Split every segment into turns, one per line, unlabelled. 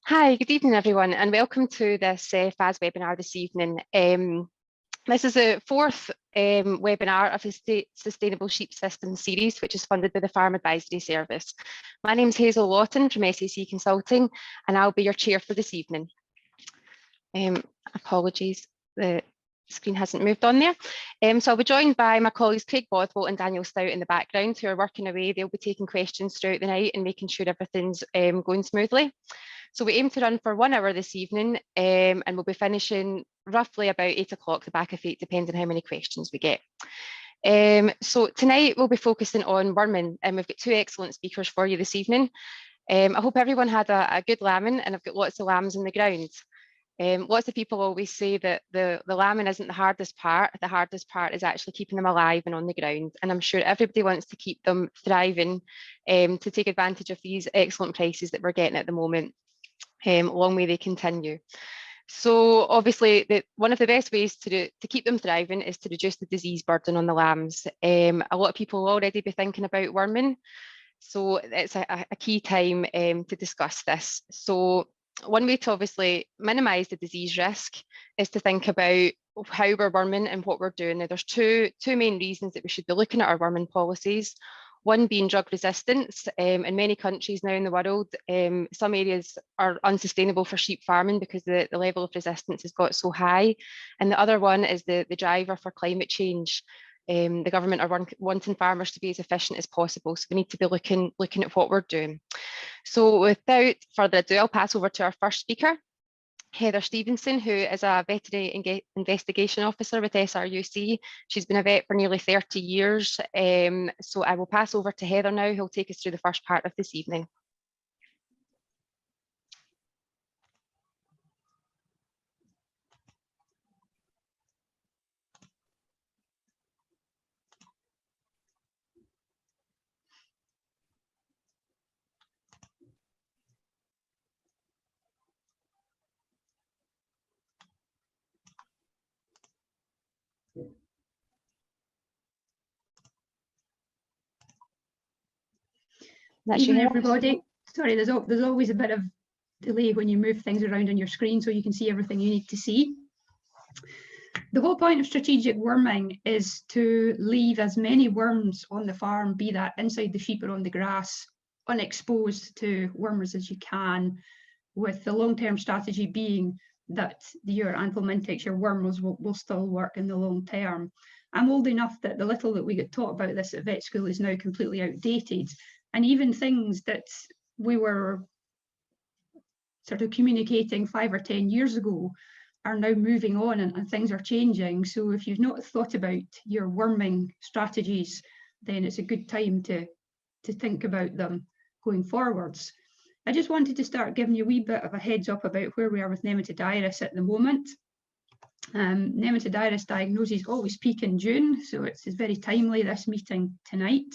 Hi, good evening everyone, and welcome to this FAS webinar this evening. This is the fourth webinar of the Sustainable Sheep System series, which is funded by the Farm Advisory Service. My name is Hazel Lawton from SAC Consulting, and I'll be your chair for this evening. Apologies, the screen hasn't moved on there. So I'll be joined by my colleagues Craig Bothwell and Daniel Stout in the background, who are working away. They'll be taking questions throughout the night and making sure everything's going smoothly. So we aim to run for 1 hour this evening, and we'll be finishing roughly about 8 o'clock, the back of 8, depending on how many questions we get. So tonight we'll be focusing on worming, and we've got two excellent speakers for you this evening. I hope everyone had a good lambing, and I've got lots of lambs in the ground. Lots of people always say that the lambing isn't the hardest part. The hardest part is actually keeping them alive and on the ground. And I'm sure everybody wants to keep them thriving to take advantage of these excellent prices that we're getting at the moment. Long may they continue. So obviously, one of the best ways to keep them thriving is to reduce the disease burden on the lambs. A lot of people will already be thinking about worming, so it's a key time to discuss this. So one way to obviously minimise the disease risk is to think about how we're worming and what we're doing. Now, there's two main reasons that we should be looking at our worming policies. One being drug resistance. In many countries now in the world, some areas are unsustainable for sheep farming because the level of resistance has got so high. And the other one is the driver for climate change. The government are wanting farmers to be as efficient as possible. So we need to be looking at what we're doing. So without further ado, I'll pass over to our first speaker, Heather Stevenson, who is a veterinary investigation officer with SRUC. She's been a vet for nearly 30 years. So I will pass over to Heather now, who'll take us through the first part of this evening.
Evening, everybody. Sorry, there's always a bit of delay when you move things around on your screen so you can see everything you need to see. The whole point of strategic worming is to leave as many worms on the farm, be that inside the sheep or on the grass, unexposed to wormers as you can, with the long-term strategy being that your anthelmintics, your wormers, will still work in the long term. I'm old enough that the little that we get taught about this at vet school is now completely outdated. And even things that we were sort of communicating 5 or 10 years ago are now moving on and things are changing. So if you've not thought about your worming strategies, then it's a good time to think about them going forwards. I just wanted to start giving you a wee bit of a heads up about where we are with Nematodirus at the moment. Nematodirus diagnoses always peak in June, so it's very timely, this meeting tonight.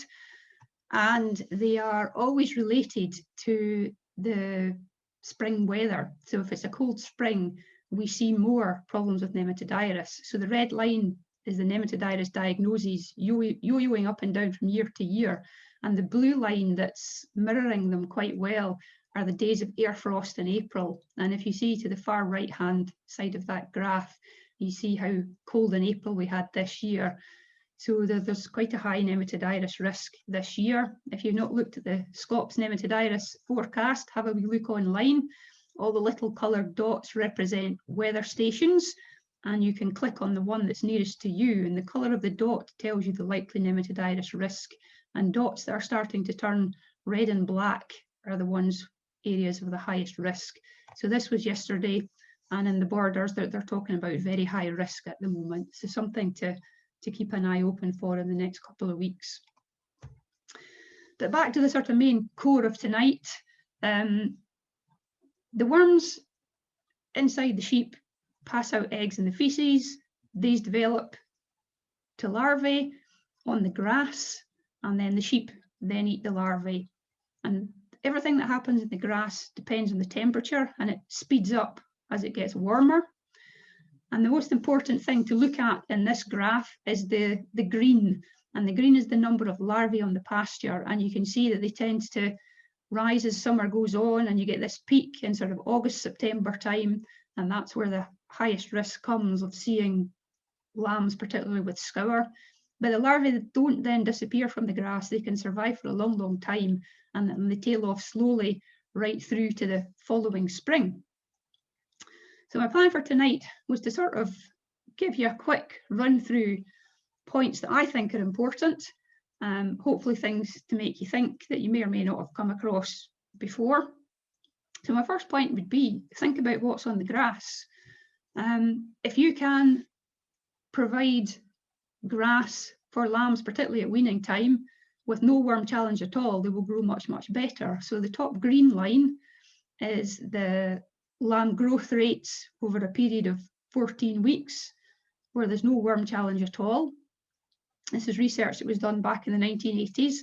And they are always related to the spring weather. So if it's a cold spring, we see more problems with Nematodirus. So the red line is the Nematodirus diagnoses yo-yoing up and down from year to year. And the blue line that's mirroring them quite well are the days of air frost in April. And if you see to the far right-hand side of that graph, you see how cold in April we had this year. So there's quite a high Nematodirus risk this year. If you've not looked at the SCOPS Nematodirus forecast, have a wee look online. All the little coloured dots represent weather stations, and you can click on the one that's nearest to you, and the colour of the dot tells you the likely Nematodirus risk. And dots that are starting to turn red and black are the areas of the highest risk. So this was yesterday, and in the borders they're talking about very high risk at the moment. So something to keep an eye open for in the next couple of weeks. But back to the sort of main core of tonight. The worms inside the sheep pass out eggs in the feces. These develop to larvae on the grass, and then the sheep then eat the larvae. And everything that happens in the grass depends on the temperature, and it speeds up as it gets warmer. And the most important thing to look at in this graph is the green, and the green is the number of larvae on the pasture, and you can see that they tend to rise as summer goes on, and you get this peak in sort of August, September time, and that's where the highest risk comes of seeing lambs, particularly with scour. But the larvae don't then disappear from the grass. They can survive for a long, long time, and then they tail off slowly right through to the following spring. So my plan for tonight was to sort of give you a quick run through points that I think are important, hopefully things to make you think that you may or may not have come across before. So my first point would be, think about what's on the grass. If you can provide grass for lambs, particularly at weaning time, with no worm challenge at all, they will grow much, much better. So the top green line is the lamb growth rates over a period of 14 weeks, where there's no worm challenge at all. This is research that was done back in the 1980s.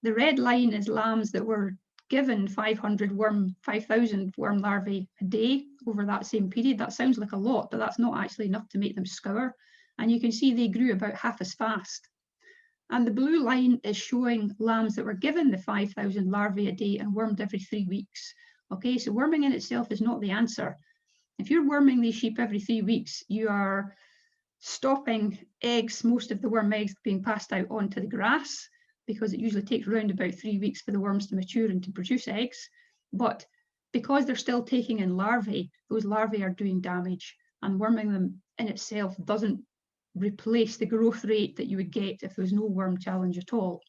The red line is lambs that were given 5,000 worm larvae a day over that same period. That sounds like a lot, but that's not actually enough to make them scour. And you can see they grew about half as fast. And the blue line is showing lambs that were given the 5,000 larvae a day and wormed every 3 weeks. Okay, so worming in itself is not the answer. If you're worming these sheep every 3 weeks, you are stopping eggs, most of the worm eggs being passed out onto the grass, because it usually takes around about 3 weeks for the worms to mature and to produce eggs. But because they're still taking in larvae, those larvae are doing damage, and worming them in itself doesn't replace the growth rate that you would get if there was no worm challenge at all.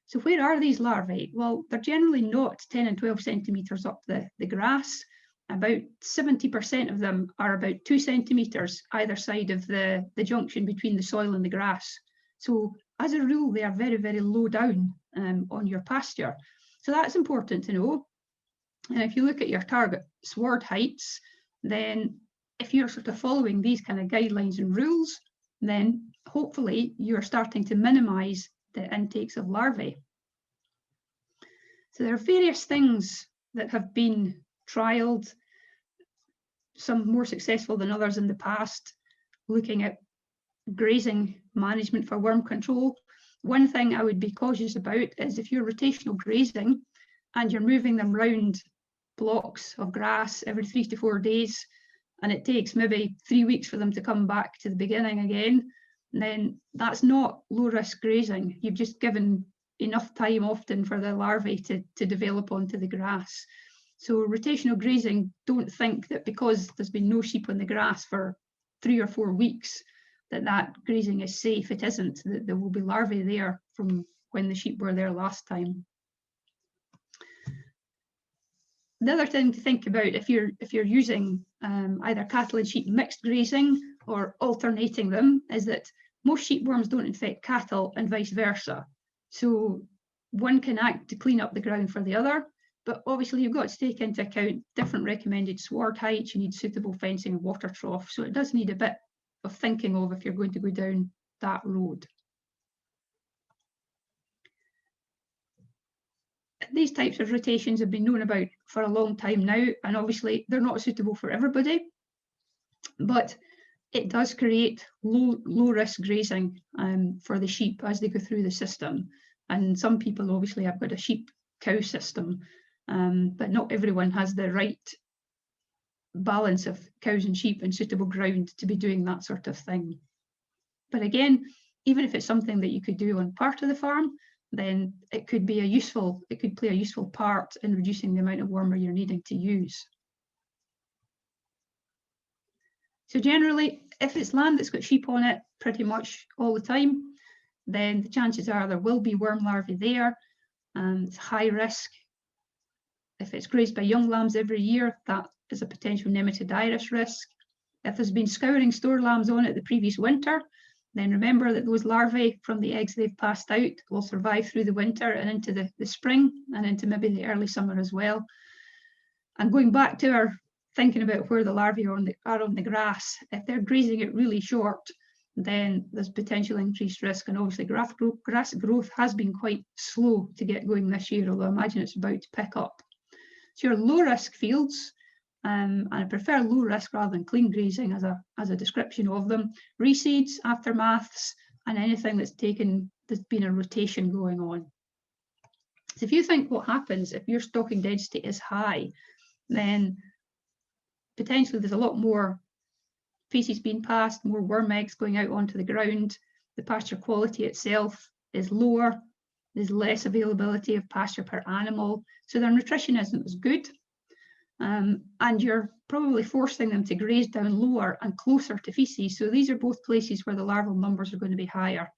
So where are these larvae? Well, they're generally not 10 and 12 centimetres up the grass. About 70% of them are about 2 centimetres either side of the junction between the soil and the grass. So as a rule, they are very, very low down on your pasture. So that's important to know. And if you look at your target sward heights, then if you're sort of following these kind of guidelines and rules, then hopefully you're starting to minimise the intakes of larvae. So there are various things that have been trialled, some more successful than others in the past, looking at grazing management for worm control. One thing I would be cautious about is if you're rotational grazing and you're moving them round blocks of grass every 3 to 4 days, and it takes maybe 3 weeks for them to come back to the beginning again, then that's not low risk grazing. You've just given enough time often for the larvae to develop onto the grass. So rotational grazing, don't think that because there's been no sheep on the grass for 3 or 4 weeks that grazing is safe. It isn't. There will be larvae there from when the sheep were there last time. The other thing to think about if you're using either cattle and sheep mixed grazing or alternating them is that most sheep worms don't infect cattle and vice versa. So one can act to clean up the ground for the other, but obviously you've got to take into account different recommended sward heights. You need suitable fencing and water trough. So it does need a bit of thinking of if you're going to go down that road. These types of rotations have been known about for a long time now, and obviously they're not suitable for everybody, but it does create low risk grazing for the sheep as they go through the system. And some people obviously have got a sheep cow system, but not everyone has the right balance of cows and sheep and suitable ground to be doing that sort of thing. But again, even if it's something that you could do on part of the farm, then it could play a useful part in reducing the amount of wormer you're needing to use. So generally, if it's land that's got sheep on it pretty much all the time, then the chances are there will be worm larvae there. It's high risk. If it's grazed by young lambs every year, that is a potential nematodirus risk. If there's been scouring store lambs on it the previous winter, then remember that those larvae from the eggs they've passed out will survive through the winter and into the spring and into maybe the early summer as well. And going back to our thinking about where the larvae are on the grass, if they're grazing it really short, then there's potential increased risk. And obviously grass growth has been quite slow to get going this year, although I imagine it's about to pick up. So your low risk fields, and I prefer low risk rather than clean grazing as a description of them, reseeds, aftermaths, and anything that's been a rotation going on. So if you think what happens if your stocking density is high, then potentially there's a lot more feces being passed, more worm eggs going out onto the ground, the pasture quality itself is lower, there's less availability of pasture per animal, so their nutrition isn't as good, and you're probably forcing them to graze down lower and closer to feces, so these are both places where the larval numbers are going to be higher.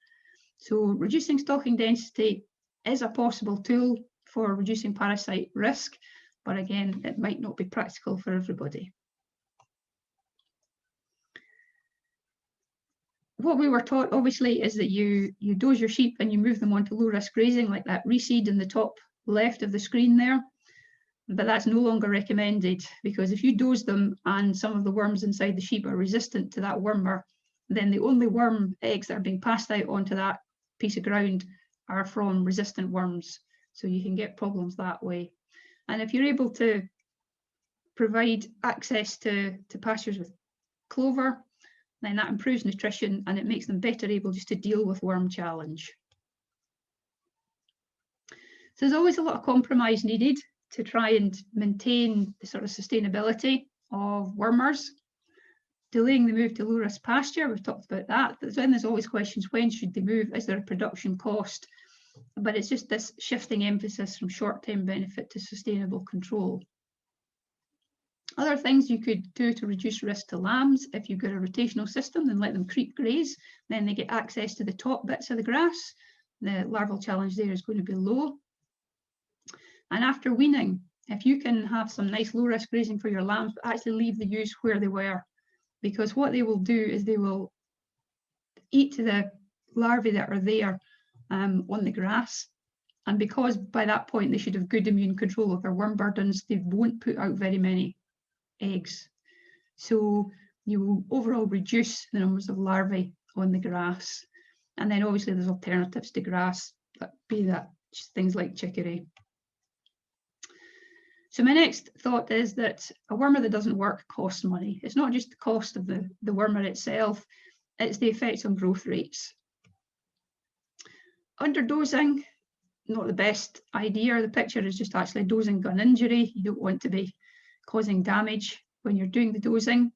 So reducing stocking density is a possible tool for reducing parasite risk, but again, it might not be practical for everybody. What we were taught, obviously, is that you dose your sheep and you move them onto low-risk grazing, like that reseed in the top left of the screen there. But that's no longer recommended, because if you dose them and some of the worms inside the sheep are resistant to that wormer, then the only worm eggs that are being passed out onto that piece of ground are from resistant worms. So you can get problems that way. And if you're able to provide access to pastures with clover, then that improves nutrition and it makes them better able just to deal with worm challenge. So there's always a lot of compromise needed to try and maintain the sort of sustainability of wormers. Delaying the move to low-risk pasture, we've talked about that. Then there's always questions, when should they move? Is there a production cost? But it's just this shifting emphasis from short-term benefit to sustainable control. Other things you could do to reduce risk to lambs, if you've got a rotational system, then let them creep graze, then they get access to the top bits of the grass. The larval challenge there is going to be low. And after weaning, if you can have some nice low-risk grazing for your lambs, but actually leave the ewes where they were, because what they will do is they will eat the larvae that are there on the grass. And because by that point they should have good immune control of their worm burdens, they won't put out very many eggs. So you will overall reduce the numbers of larvae on the grass. And then obviously there's alternatives to grass, be that things like chicory. So my next thought is that a wormer that doesn't work costs money. It's not just the cost of the wormer itself, it's the effect on growth rates. Underdosing, not the best idea. The picture is just actually a dosing gun injury. You don't want to be causing damage when you're doing the dosing.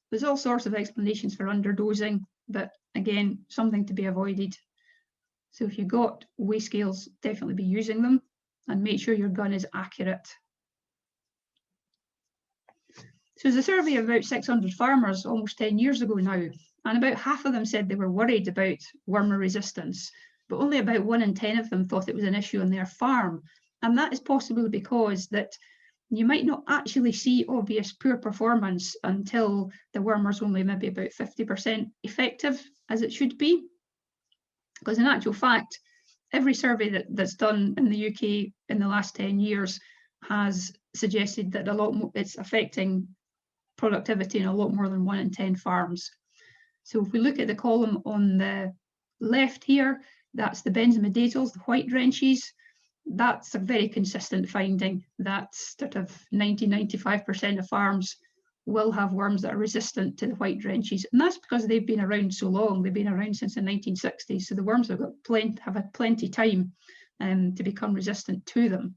There's all sorts of explanations for underdosing, but again, something to be avoided. So if you've got weigh scales, definitely be using them and make sure your gun is accurate. So there's a survey of about 600 farmers almost 10 years ago now, and about half of them said they were worried about wormer resistance, but only about 1 in 10 of them thought it was an issue on their farm. And that is possibly because that you might not actually see obvious poor performance until the wormer's only maybe about 50% effective, as it should be. Because in actual fact, every survey that's done in the UK in the last 10 years has suggested that a lot more, it's affecting productivity in a lot more than 1 in 10 farms. So if we look at the column on the left here, that's the benzimidazole, the white drenches. That's a very consistent finding that sort of 90–95% of farms will have worms that are resistant to the white drenches, and that's because they've been around so long. They've been around since the 1960s, so the worms have had plenty time to become resistant to them.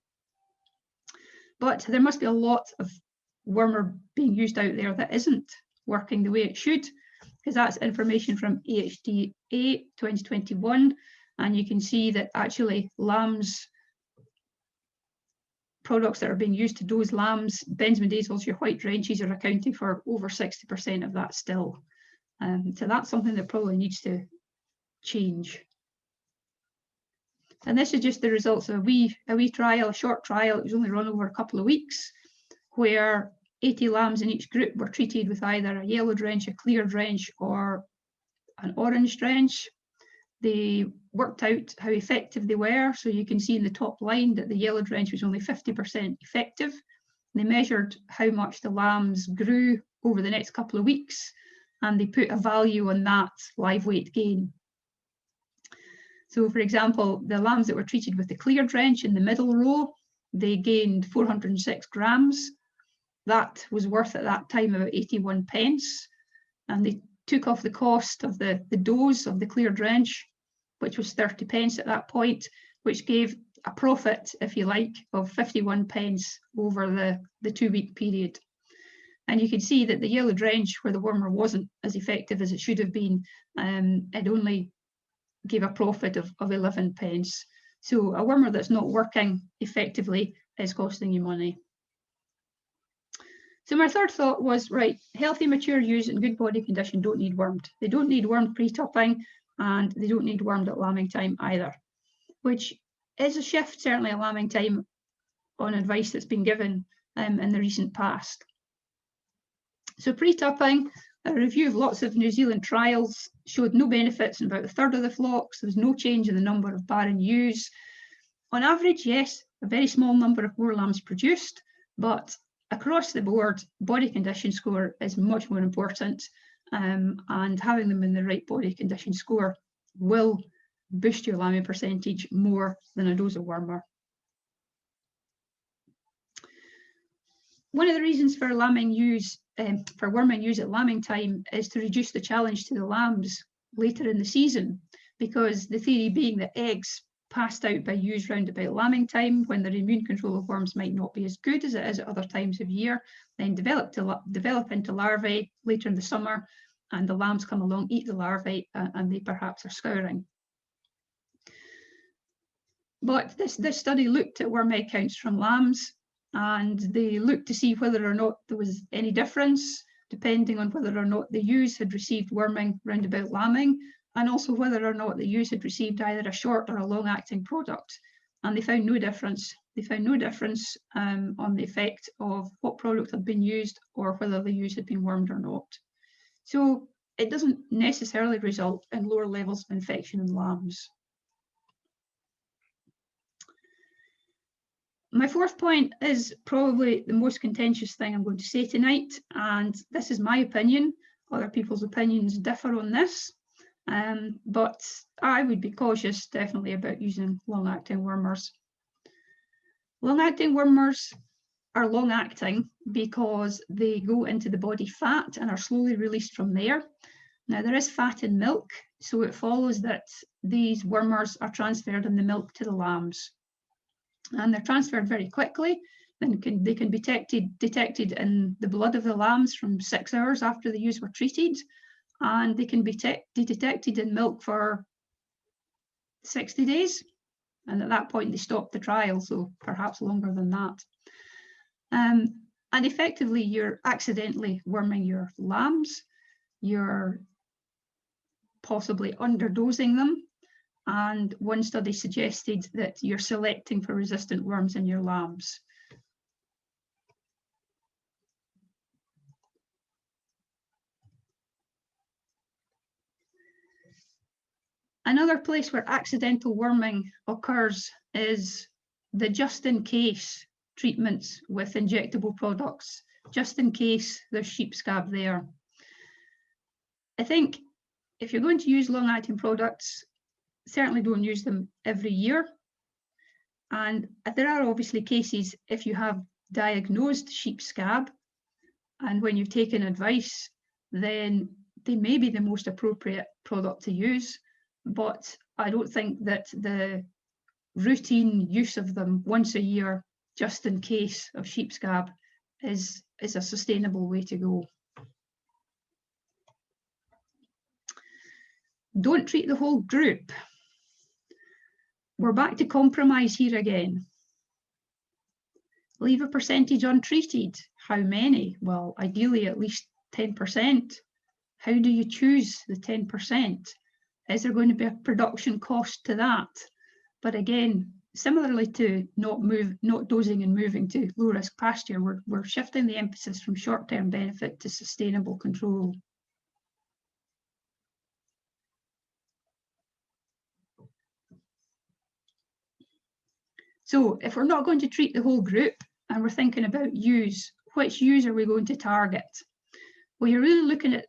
But there must be a lot of wormer being used out there that isn't working the way it should, because that's information from AHDA 2021, and you can see that actually lambs, products that are being used to dose lambs, benzimidazoles, your white drenches, are accounting for over 60% of that still. So that's something that probably needs to change. And this is just the results of a wee trial, a short trial. It was only run over a couple of weeks, where 80 lambs in each group were treated with either a yellow drench, a clear drench, or an orange drench. They worked out how effective they were. So you can see in the top line that the yellow drench was only 50% effective. They measured how much the lambs grew over the next couple of weeks, and they put a value on that live weight gain. So for example, the lambs that were treated with the clear drench in the middle row, they gained 406 grams. That was worth at that time about 81 pence. And they took off the cost of the dose of the clear drench, which was 30 pence at that point, which gave a profit, if you like, of 51 pence over the 2-week period. And you can see that the yellow drench, where the wormer wasn't as effective as it should have been, it only gave a profit of 11 pence. So a wormer that's not working effectively is costing you money. So my third thought was, right, healthy mature ewes in good body condition don't need wormed. They don't need wormed pre-tupping, and they don't need wormed at lambing time either, which is a shift certainly at lambing time on advice that's been given in the recent past. So pre-tupping, a review of lots of New Zealand trials showed no benefits in about a third of the flocks. There was no change in the number of barren ewes. On average, yes, a very small number of more lambs produced, but across the board, body condition score is much more important, and having them in the right body condition score will boost your lambing percentage more than a dose of wormer. One of the reasons for lambing ewes, for worming ewes at lambing time, is to reduce the challenge to the lambs later in the season, because the theory being that eggs passed out by ewes round about lambing time, when their immune control of worms might not be as good as it is at other times of year, then develop into larvae later in the summer, and the lambs come along, eat the larvae, and they perhaps are scouring. But this study looked at worm egg counts from lambs, and they looked to see whether or not there was any difference depending on whether or not the ewes had received worming round about lambing, and also whether or not the ewes had received either a short or a long-acting product. And they found no difference. They found no difference on the effect of what product had been used or whether the ewes had been wormed or not. So it doesn't necessarily result in lower levels of infection in lambs. My fourth point is probably the most contentious thing I'm going to say tonight, and this is my opinion. Other people's opinions differ on this. But I would be cautious definitely about using long-acting wormers. Long-acting wormers are long-acting because they go into the body fat and are slowly released from there. Now there is fat in milk, so it follows that these wormers are transferred in the milk to the lambs. And they're transferred very quickly. Then they can be detected in the blood of the lambs from 6 hours after the ewes were treated. And they can be detected in milk for 60 days. And at that point, they stop the trial, so perhaps longer than that. And effectively, you're accidentally worming your lambs. You're possibly underdosing them. And one study suggested that you're selecting for resistant worms in your lambs. Another place where accidental worming occurs is the just-in-case treatments with injectable products, just in case there's sheep scab there. I think if you're going to use long-acting products, certainly don't use them every year. And there are obviously cases if you have diagnosed sheep scab, and when you've taken advice, then they may be the most appropriate product to use. But I don't think that the routine use of them once a year, just in case of sheep scab, is a sustainable way to go. Don't treat the whole group. We're back to compromise here again. Leave a percentage untreated. How many? Well, ideally at least 10%. How do you choose the 10%? Is there going to be a production cost to that? But again, similarly to not dosing and moving to low risk pasture, we're shifting the emphasis from short-term benefit to sustainable control. So if we're not going to treat the whole group and we're thinking about ewes, which ewes are we going to target? Well, you're really looking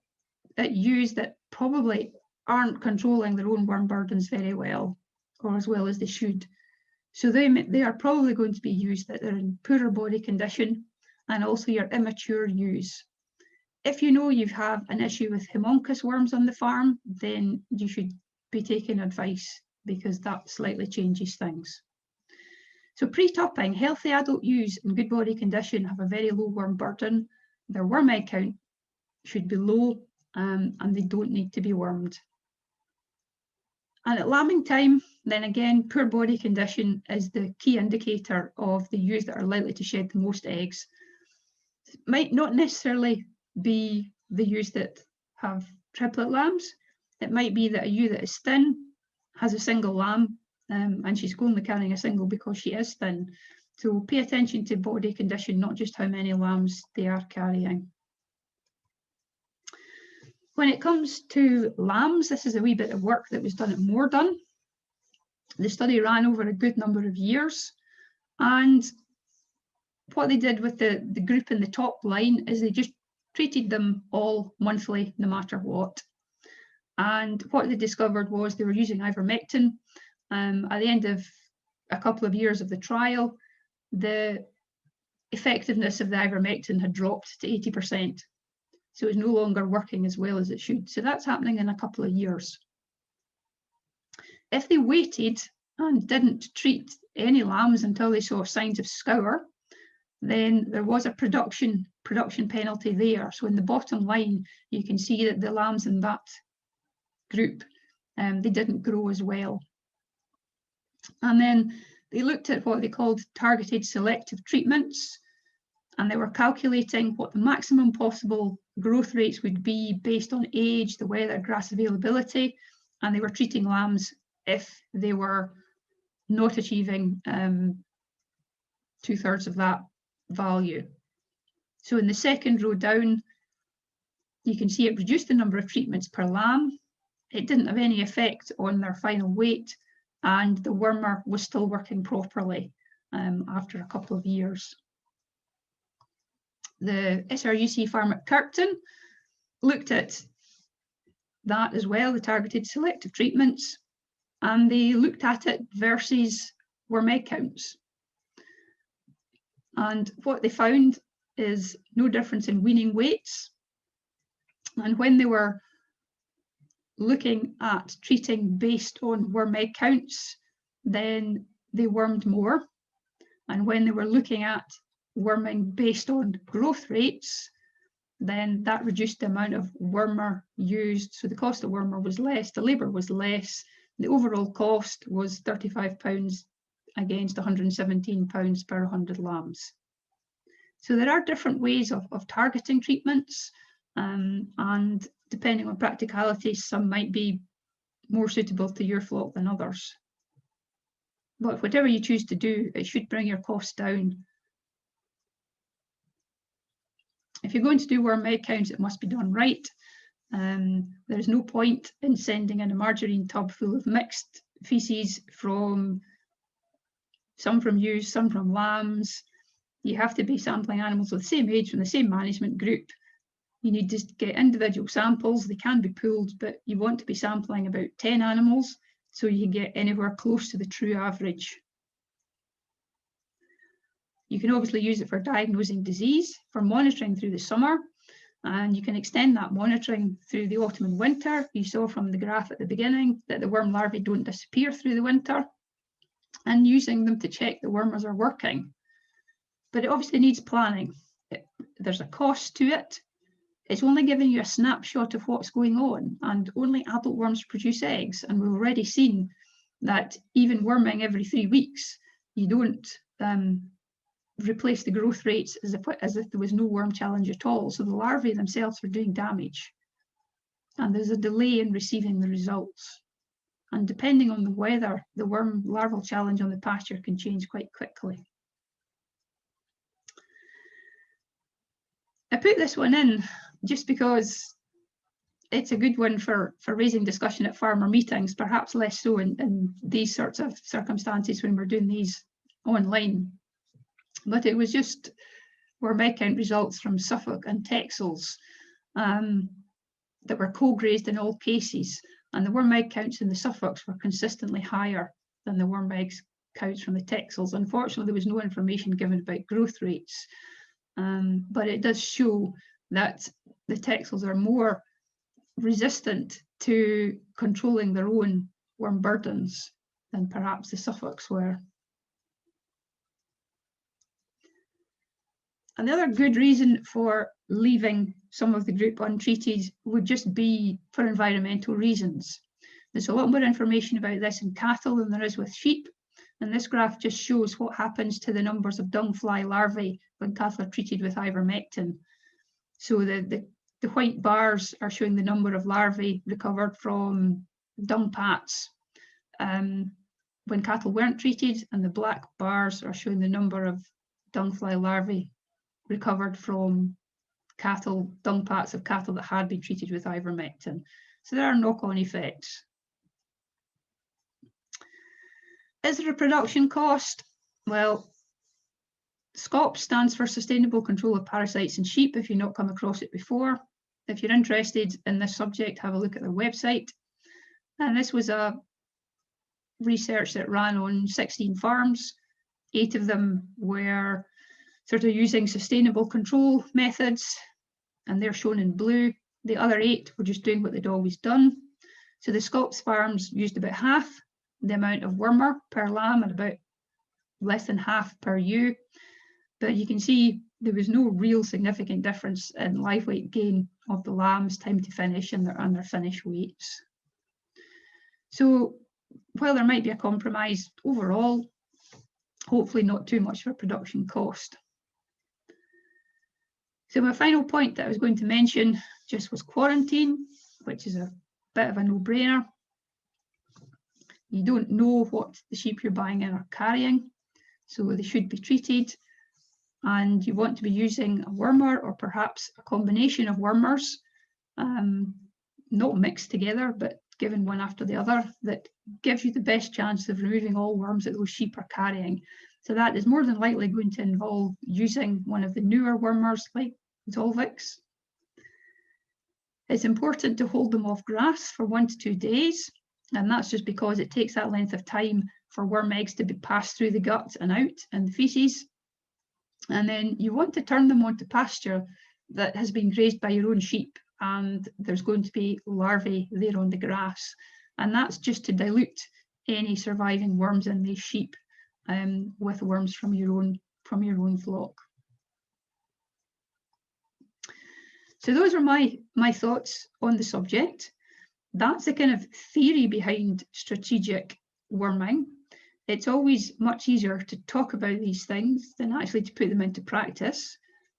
at ewes that probably aren't controlling their own worm burdens very well, or as well as they should. So they are probably going to be ewes that are in poorer body condition, and also your immature ewes. If you know you have an issue with homunculus worms on the farm, then you should be taking advice, because that slightly changes things. So pre-tupping, healthy adult ewes in good body condition have a very low worm burden. Their worm egg count should be low, and they don't need to be wormed. And at lambing time, then again, poor body condition is the key indicator of the ewes that are likely to shed the most eggs. It might not necessarily be the ewes that have triplet lambs. It might be that a ewe that is thin has a single lamb, and she's only carrying a single because she is thin. So pay attention to body condition, not just how many lambs they are carrying. When it comes to lambs, this is a wee bit of work that was done at Morden. The study ran over a good number of years, and what they did with the group in the top line is they just treated them all monthly, no matter what. And what they discovered was they were using ivermectin. At the end of a couple of years of the trial, the effectiveness of the ivermectin had dropped to 80%. So it's no longer working as well as it should. So that's happening in a couple of years. If they waited and didn't treat any lambs until they saw signs of scour, then there was a production penalty there. So in the bottom line, you can see that the lambs in that group, they didn't grow as well. And then they looked at what they called targeted selective treatments, and they were calculating what the maximum possible growth rates would be based on age, the weather, grass availability, and they were treating lambs if they were not achieving 2/3 of that value. So in the second row down, you can see it reduced the number of treatments per lamb. It didn't have any effect on their final weight, and the wormer was still working properly after a couple of years. The SRUC farm at Kirkton looked at that as well, the targeted selective treatments, and they looked at it versus worm egg counts. And what they found is no difference in weaning weights. And when they were looking at treating based on worm egg counts, then they wormed more. And when they were looking at worming based on growth rates, then that reduced the amount of wormer used. So the cost of wormer was less, the labour was less, the overall cost was £35 against £117 per 100 lambs. So there are different ways of targeting treatments, and depending on practicalities, some might be more suitable to your flock than others. But whatever you choose to do, it should bring your costs down. If you're going to do worm egg counts, it must be done right. There's no point in sending in a margarine tub full of mixed feces some from ewes, some from lambs. You have to be sampling animals of the same age from the same management group. You need to get individual samples. They can be pooled, but you want to be sampling about 10 animals so you can get anywhere close to the true average. You can obviously use it for diagnosing disease, for monitoring through the summer, and you can extend that monitoring through the autumn and winter. You saw from the graph at the beginning that the worm larvae don't disappear through the winter, and using them to check the wormers are working. But it obviously needs planning. There's a cost to it. It's only giving you a snapshot of what's going on, and only adult worms produce eggs. And we've already seen that even worming every 3 weeks, you don't replace the growth rates as if there was no worm challenge at all. So the larvae themselves are doing damage. And there's a delay in receiving the results. And depending on the weather, the worm larval challenge on the pasture can change quite quickly. I put this one in just because it's a good one for raising discussion at farmer meetings, perhaps less so in these sorts of circumstances when we're doing these online. But it was just worm egg count results from Suffolk and Texels that were co-grazed in all cases. And the worm egg counts in the Suffolks were consistently higher than the worm egg counts from the Texels. Unfortunately, there was no information given about growth rates. But it does show that the Texels are more resistant to controlling their own worm burdens than perhaps the Suffolks were. Another good reason for leaving some of the group untreated would just be for environmental reasons. There's a lot more information about this in cattle than there is with sheep, and this graph just shows what happens to the numbers of dung fly larvae when cattle are treated with ivermectin. So the white bars are showing the number of larvae recovered from dung pats when cattle weren't treated, and the black bars are showing the number of dung fly larvae recovered from cattle, dung pats of cattle that had been treated with ivermectin. So there are knock-on effects. Is there a production cost? Well, SCOP stands for Sustainable Control of Parasites in Sheep, if you've not come across it before. If you're interested in this subject, have a look at their website. And this was a research that ran on 16 farms. 8 of them were sort of using sustainable control methods, and they're shown in blue. The other 8 were just doing what they'd always done. So the Scops farms used about half the amount of wormer per lamb and about less than half per ewe. But you can see there was no real significant difference in live weight gain of the lambs, time to finish, and their finish weights. So while there might be a compromise overall, hopefully not too much for production cost. So my final point that I was going to mention just was quarantine, which is a bit of a no-brainer. You don't know what the sheep you're buying in are carrying, so they should be treated. And you want to be using a wormer or perhaps a combination of wormers, not mixed together, but given one after the other, that gives you the best chance of removing all worms that those sheep are carrying. So that is more than likely going to involve using one of the newer wormers like Zolvix. It's important to hold them off grass for 1 to 2 days, and that's just because it takes that length of time for worm eggs to be passed through the gut and out in the feces. And then you want to turn them onto pasture that has been grazed by your own sheep, and there's going to be larvae there on the grass, and that's just to dilute any surviving worms in these sheep with worms from your own flock. So those are my thoughts on the subject. That's the kind of theory behind strategic worming. It's always much easier to talk about these things than actually to put them into practice.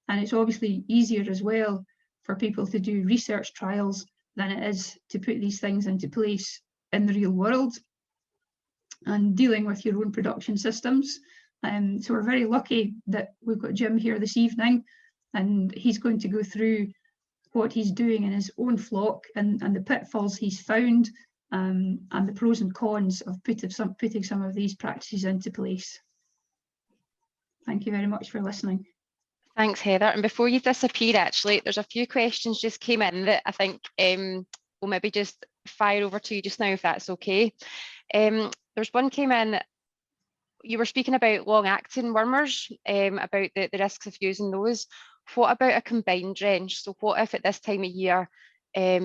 And it's obviously easier as well for people to do research trials than it is to put these things into place in the real world and dealing with your own production systems. So we're very lucky that we've got Jim here this evening, and he's going to go through what he's doing in his own flock and the pitfalls he's found, and the pros and cons of putting some of these practices into place. Thank you very much for listening.
Thanks, Heather. And before you disappear, actually, there's a few questions just came in that I think we'll maybe just fire over to you just now, if that's okay. There's one came in. You were speaking about long-acting wormers, about the risks of using those. What about a combined drench? So what if at this time of year,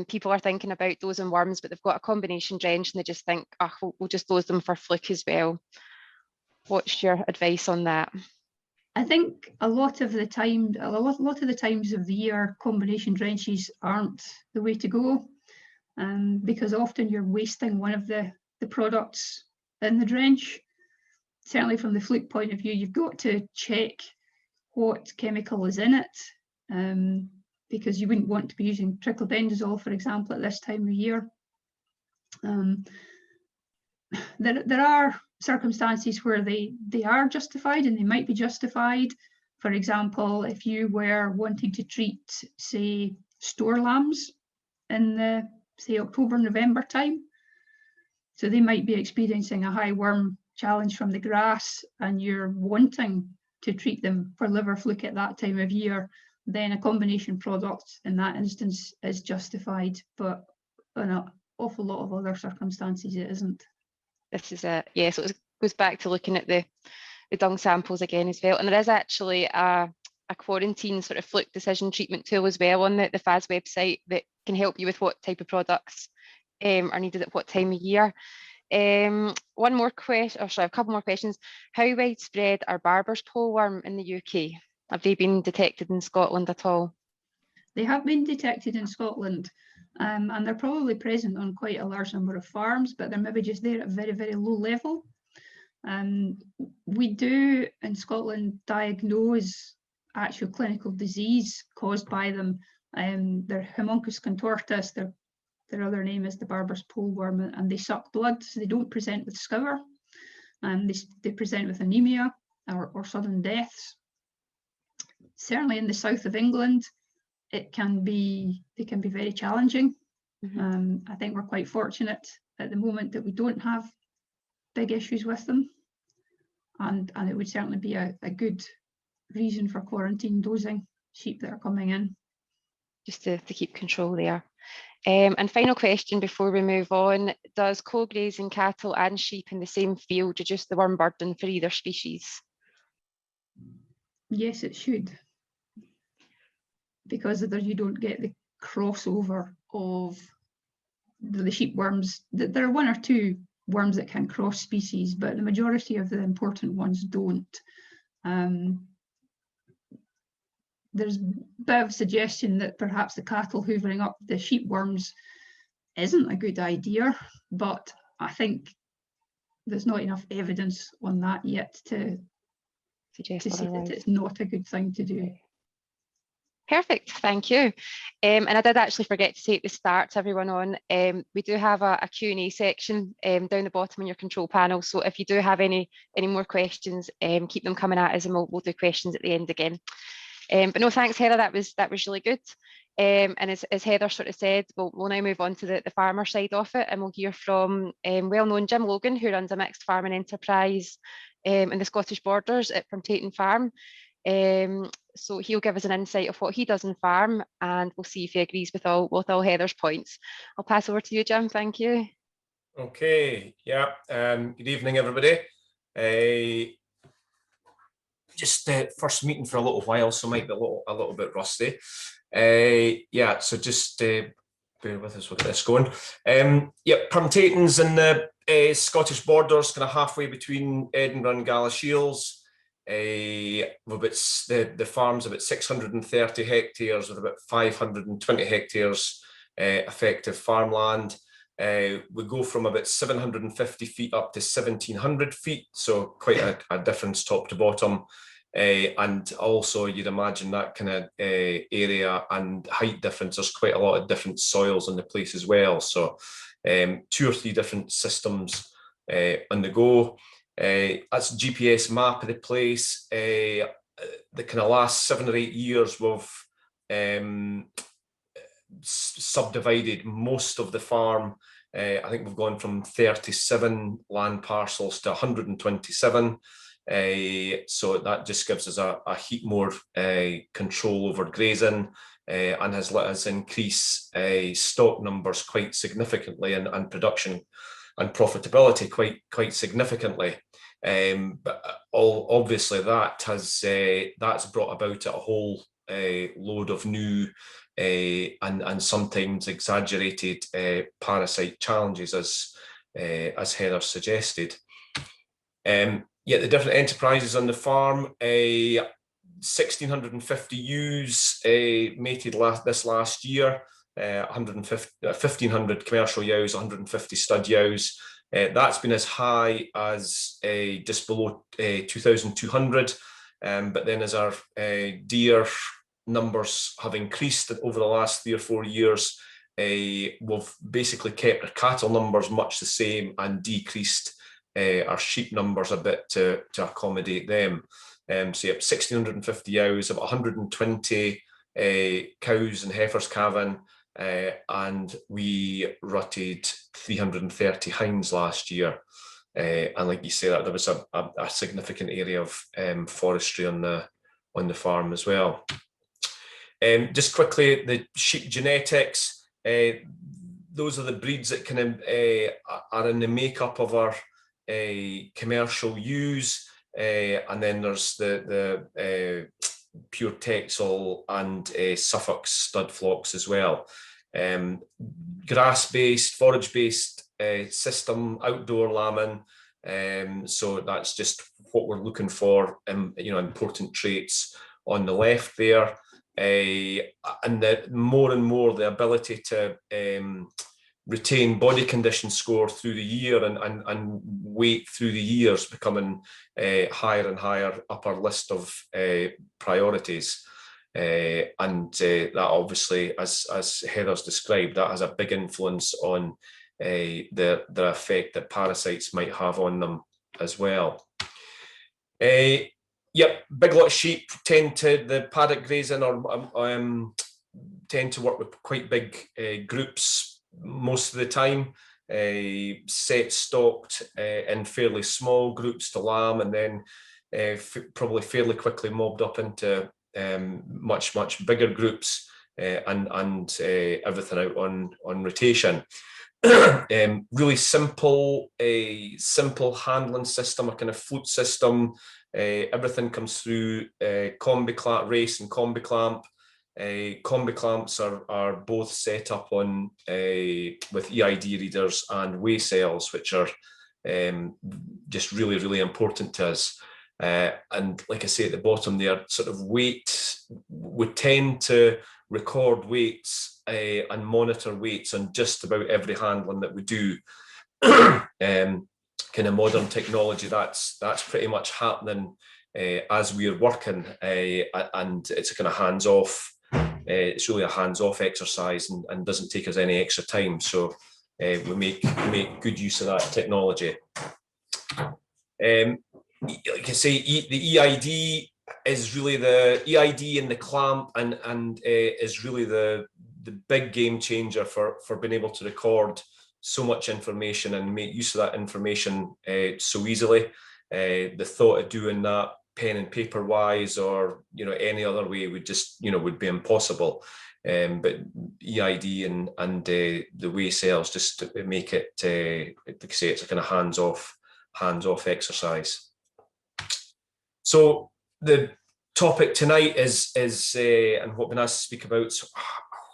people are thinking about dosing worms, but they've got a combination drench and they just think, oh, we'll just dose them for fluke as well. What's your advice on that?
I think a lot of the times of the year, combination drenches aren't the way to go, because often you're wasting one of the products in the drench. Certainly from the fluke point of view, you've got to check what chemical is in it, because you wouldn't want to be using triclobendazole, for example, at this time of year. There are circumstances where they are justified, and they might be justified. For example, if you were wanting to treat, say, store lambs in the, say, October, November time, so they might be experiencing a high worm challenge from the grass, and you're wanting to treat them for liver fluke at that time of year, then a combination product in that instance is justified, but in an awful lot of other circumstances it isn't.
This is a, yeah, so it goes back to looking at the dung samples again as well. And there is actually a quarantine sort of fluke decision treatment tool as well on the FAS website that can help you with what type of products are needed at what time of year. One more question, or sorry, a couple more questions. How widespread are barber's poleworm in the UK? Have they been detected in Scotland at all?
They have been detected in Scotland, and they're probably present on quite a large number of farms, but they're maybe just there at a very, very low level. We do in Scotland diagnose actual clinical disease caused by them. They're Homunculus contortus, their other name is the barber's poleworm, and they suck blood, so they don't present with scour, and they present with anemia or sudden deaths. Certainly in the south of England, they can be very challenging. I think we're quite fortunate at the moment that we don't have big issues with them, and it would certainly be a good reason for quarantine dosing sheep that are coming in.
Just to keep control there. And final question before we move on, does co-grazing cattle and sheep in the same field reduce the worm burden for either species?
Yes, it should, because you don't get the crossover of the sheep worms. There are one or two worms that can cross species, but the majority of the important ones don't. There's a bit of suggestion that perhaps the cattle hoovering up the sheep worms isn't a good idea, but I think there's not enough evidence on that yet to say that it's not a good thing to do.
Perfect, thank you. And I did actually forget to say at the start to everyone on, we do have a Q&A section down the bottom on your control panel, so if you do have any more questions, keep them coming at us and we'll do questions at the end again. But no, thanks Heather, that was really good. And as Heather sort of said, we'll now move on to the farmer side of it, and we'll hear from well-known Jim Logan, who runs a mixed farming enterprise in the Scottish borders at Pirntaton Farm. So he'll give us an insight of what he does in farm, and we'll see if he agrees with all Heather's points. I'll pass over to you, Jim. Thank you.
Okay, yeah. Good evening, everybody. Just first meeting for a little while, so might be a little bit rusty. Yeah, so just bear with us with this going. Yeah, Pirntaton's in the Scottish borders, kind of halfway between Edinburgh and Galashiels. The farm's about 630 hectares with about 520 hectares effective farmland. We go from about 750 feet up to 1700 feet, so quite a difference top to bottom. And also you'd imagine that kind of area and height difference, there's quite a lot of different soils in the place as well. So 2 or 3 different systems on the go. That's a GPS map of the place. The kind of last 7 or 8 years we've subdivided most of the farm. I think we've gone from 37 land parcels to 127. So that just gives us a heap more control over grazing and has let us increase stock numbers quite significantly and production and profitability quite significantly. But obviously that's brought about a whole load of new and sometimes exaggerated parasite challenges, as Heather suggested. Yeah, the different enterprises on the farm, 1,650 ewes mated this last year, 1,500 commercial ewes, 150 stud ewes. That's been as high as just below 2,200, but then as our deer numbers have increased over the last 3 or 4 years, we've basically kept our cattle numbers much the same and decreased our sheep numbers a bit to accommodate them. So yep, 1,650 ewes, about 120 cows and heifers calving, and we rutted 330 hinds last year. And like you say, that there was a significant area of forestry on the farm as well. Just quickly, the sheep genetics, those are the breeds that kind of are in the makeup of our commercial ewes, and then there's the pure Texel and Suffolk stud flocks as well. Grass-based, forage-based system, outdoor lambing. So that's just what we're looking for, important traits on the left there, and more and more the ability to retain body condition score through the year and weight through the years becoming higher and higher up our list of priorities. And that obviously, as Heather's described, that has a big influence on the effect that parasites might have on them as well. Yep, big lot of sheep tend to, the paddock grazing or tend to work with quite big groups most of the time, set stocked in fairly small groups to lamb, and then probably fairly quickly mobbed up into much bigger groups, and everything out on rotation. Really simple handling system, a kind of flute system. Everything comes through combi clamp, race and combi clamp. Combi clamps are both set up on with EID readers and weigh cells, which are just really important to us. And like I say at the bottom there, sort of weight, we tend to record weights and monitor weights on just about every handling that we do. Kind of modern technology, that's pretty much happening as we're working, and it's a kind of hands-off. It's really a hands-off exercise and doesn't take us any extra time. So we make good use of that technology. Like I say, the EID is really the EID and the clamp, and is really the big game changer for being able to record so much information and make use of that information so easily. The thought of doing that pen and paper wise, or any other way, would just would be impossible. But EID and the weigh cells just make it, like I say, it's a kind of hands-off exercise. So the topic tonight is and what we've been asked to speak about, is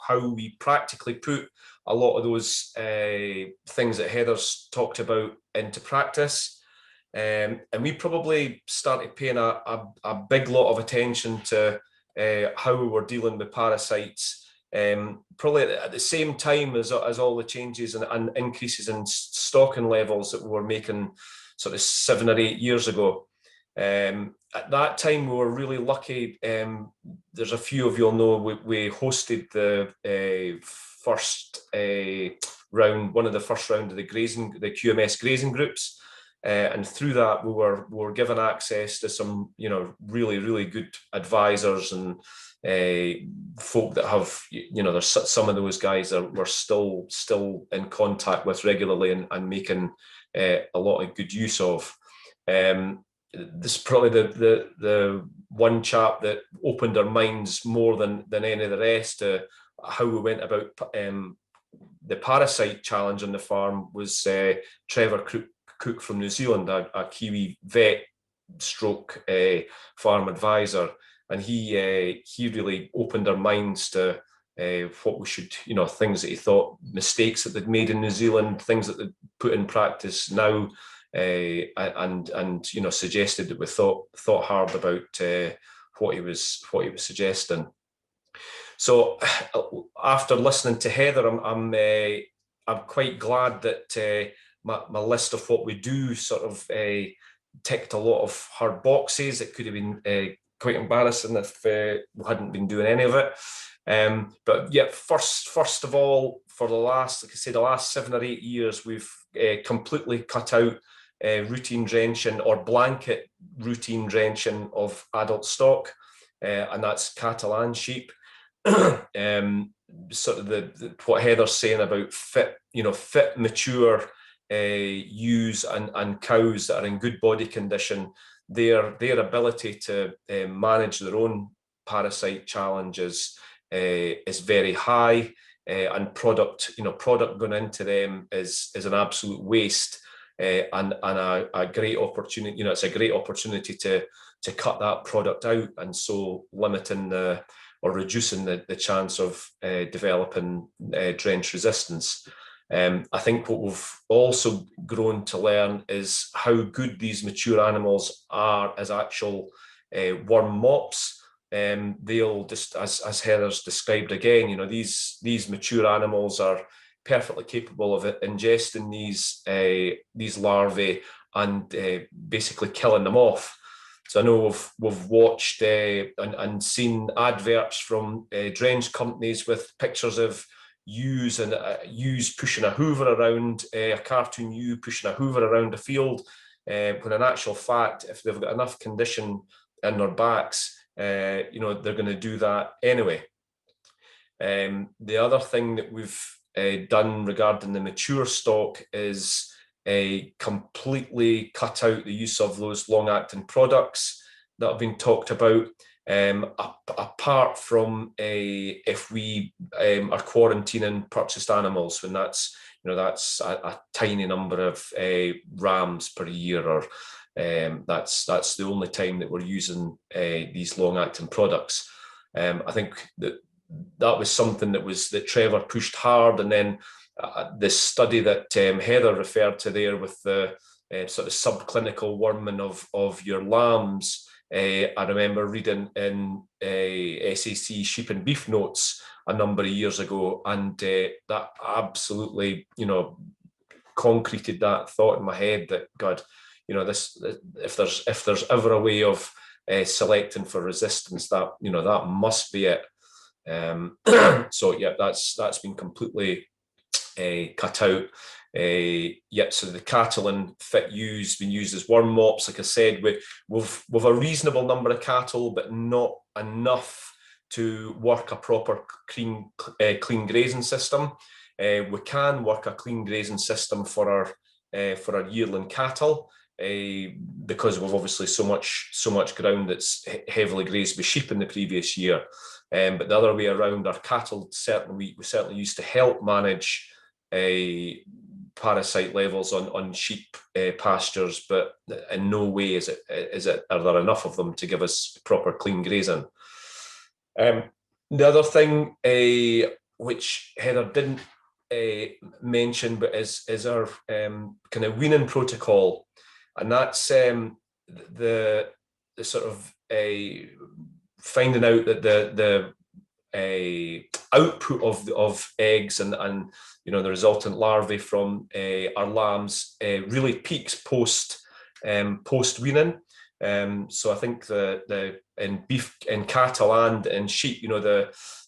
how we practically put a lot of those things that Heather's talked about into practice. And we probably started paying a big lot of attention to how we were dealing with parasites, probably at the same time as all the changes and increases in stocking levels that we were making sort of 7 or 8 years ago. At that time, we were really lucky. There's a few of you'll know we hosted the first round, one of the first round of the QMS grazing groups, and through that we were given access to some really good advisors and folk that have there's some of those guys that we're still in contact with regularly and making a lot of good use of. This is probably the one chap that opened our minds more than any of the rest to how we went about the parasite challenge on the farm was Trevor Cook from New Zealand, a Kiwi vet stroke farm advisor, and he really opened our minds to what we should, things that he thought, mistakes that they'd made in New Zealand, things that they'd put in practice now. And suggested that we thought hard about what he was suggesting. So after listening to Heather, I'm quite glad that my list of what we do sort of ticked a lot of hard boxes. It could have been quite embarrassing if we hadn't been doing any of it. But yeah, first of all, for the last 7 or 8 years, we've completely cut out routine drenching or blanket routine drenching of adult stock, and that's cattle and sheep. Sort of what Heather's saying about fit, mature ewes and cows that are in good body condition, their ability to manage their own parasite challenges is very high, and product going into them is an absolute waste. And a great opportunity, it's a great opportunity to cut that product out, and so limiting or reducing the chance of developing drench resistance. I think what we've also grown to learn is how good these mature animals are as actual worm mops. they'll just, as Heather's described again, you know, these mature animals are perfectly capable of ingesting these larvae and basically killing them off. So I know we've watched and seen adverts from drench companies with pictures of ewes and ewes pushing a hoover around, a cartoon ewe pushing a hoover around a field, when in actual fact, if they've got enough condition in their backs, you know, they're going to do that anyway. The other thing that we've done regarding the mature stock is completely cut out the use of those long-acting products that have been talked about, apart from if we are quarantining purchased animals, when that's, you know, that's a tiny number of rams per year, or that's the only time that we're using these long-acting products. I think that was something that Trevor pushed hard, and then the study that Heather referred to there with the sort of subclinical worming of your lambs, I remember reading in SAC Sheep and Beef Notes a number of years ago, and that absolutely, you know, concreted that thought in my head that, God, you know, this, if there's ever a way of selecting for resistance, that, you know, that must be it. So yeah, that's been completely cut out. Yep, so the cattle and fit ewes been used as worm mops. Like I said, we've a reasonable number of cattle, but not enough to work a proper clean grazing system. We can work a clean grazing system for our yearling cattle, because we've obviously so much ground that's heavily grazed with sheep in the previous year. But the other way around, our cattle we certainly used to help manage parasite levels on sheep pastures, but in no way are there enough of them to give us proper clean grazing. The other thing, which Heather didn't mention, but is our kind of weaning protocol, and that's the sort of finding out that the output of eggs and you know, the resultant larvae from our lambs really peaks post weaning. So I think in beef, in cattle and in sheep, you know,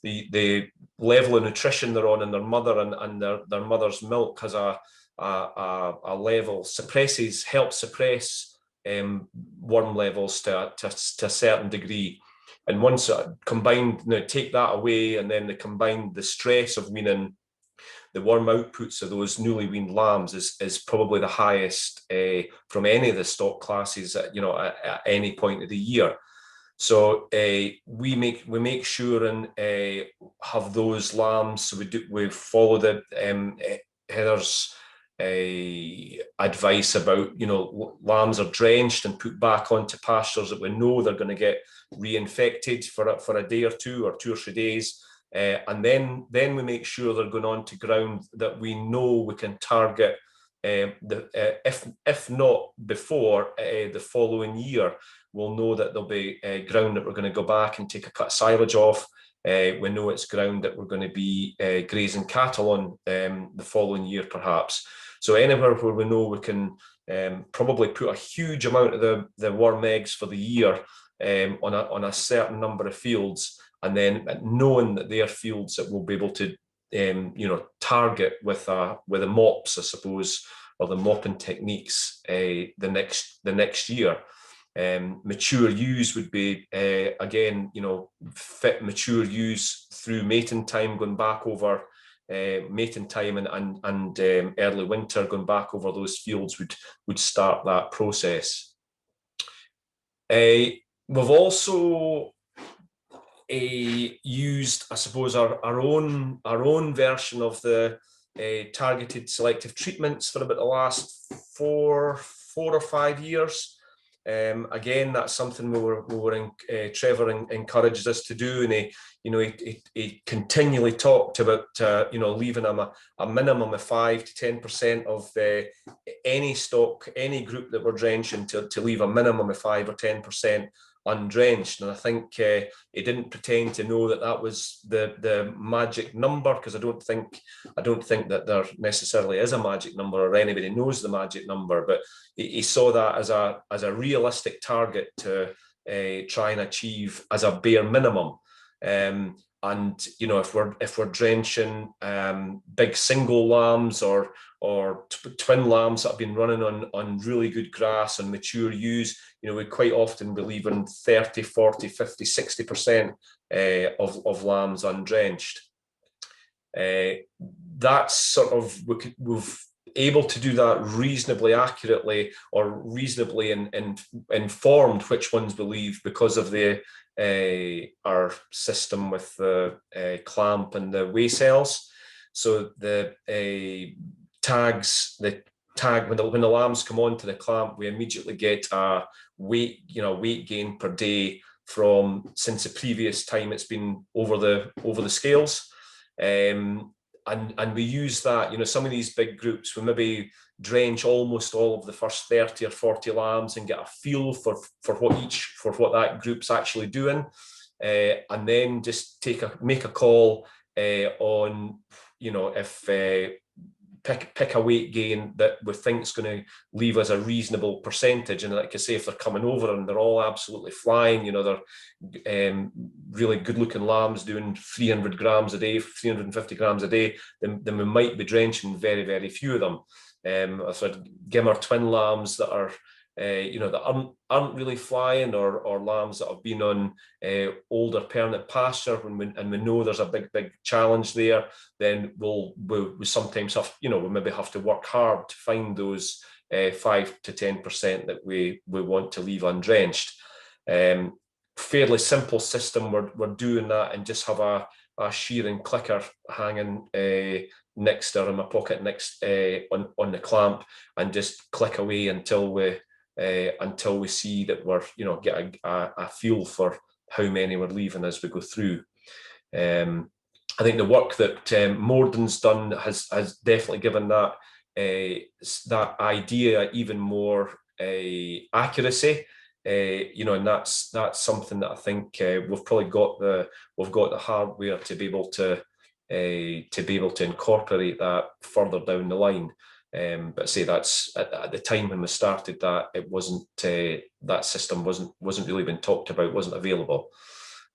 the level of nutrition they're on in their mother and their mother's milk has a level, helps suppress worm levels to a certain degree. And once combined, you know, take that away, and then the stress of weaning, the worm outputs of those newly weaned lambs is probably the highest from any of the stock classes at, you know, at any point of the year. So we make sure and have those lambs. So we follow the Heather's advice about, you know, lambs are drenched and put back onto pastures that we know they're going to get reinfected for a day or 2 or 2 or 3 days. And then we make sure they're going on to ground that we know we can target, if not before the following year, we'll know that there'll be ground that we're going to go back and take a cut of silage off. We know it's ground that we're going to be grazing cattle on the following year, perhaps. So anywhere where we know we can probably put a huge amount of the worm eggs for the year on a certain number of fields, and then knowing that they are fields that we'll be able to you know, target with the mops, I suppose, or the mopping techniques the next year. Mature ewes would be again, you know, fit mature ewes through mating time, going back over mating time and early winter, going back over those fields would start that process. We've also used, I suppose, our own version of the targeted selective treatments for about the last four or 5 years. Again, that's something Trevor encouraged us to do, and he continually talked about you know, leaving them a minimum of 5 to 10% of any stock, any group that we're drenching, to leave a minimum of 5 or 10% undrenched. And I think he didn't pretend to know that that was the magic number, because I don't think that there necessarily is a magic number, or anybody knows the magic number, but he saw that as a realistic target to try and achieve as a bare minimum. And you know, if we're drenching big single lambs or twin lambs that have been running on really good grass and mature ewes, you know, we quite often believe in 30, 40, 50, 60% of lambs undrenched. That's sort of, we've able to do that reasonably accurately, or reasonably informed which ones believe, because of our system with the clamp and the weigh cells. So the tags, when the lambs come onto the clamp, we immediately get a weight gain per day since the previous time it's been over the scales. And we use that, you know, some of these big groups, we maybe drench almost all of the first 30 or 40 lambs and get a feel for what that group's actually doing, and then just make a call on, you know, if pick a weight gain that we think is going to leave us a reasonable percentage. And like I say, if they're coming over and they're all absolutely flying, you know, they're really good looking lambs doing 300 grams a day, 350 grams a day, then we might be drenching very, very few of them. If I'd give our twin lambs that are you know, that aren't really flying, or lambs that have been on older permanent pasture, and we know there's a big challenge there, then we sometimes have, you know, we maybe have to work hard to find those 5 to 10% that we want to leave undrenched. Fairly simple system. We're doing that, and just have a shearing clicker hanging next to, or in my pocket next on the clamp, and just click away until we see that we're, you know, get a feel for how many we're leaving as we go through. I think the work that Morden's done has definitely given that idea even more accuracy. You know, and that's something that I think we've probably got the hardware to be able to incorporate that further down the line. But say that's at the time when we started that, it wasn't, that system wasn't really been talked about, wasn't available.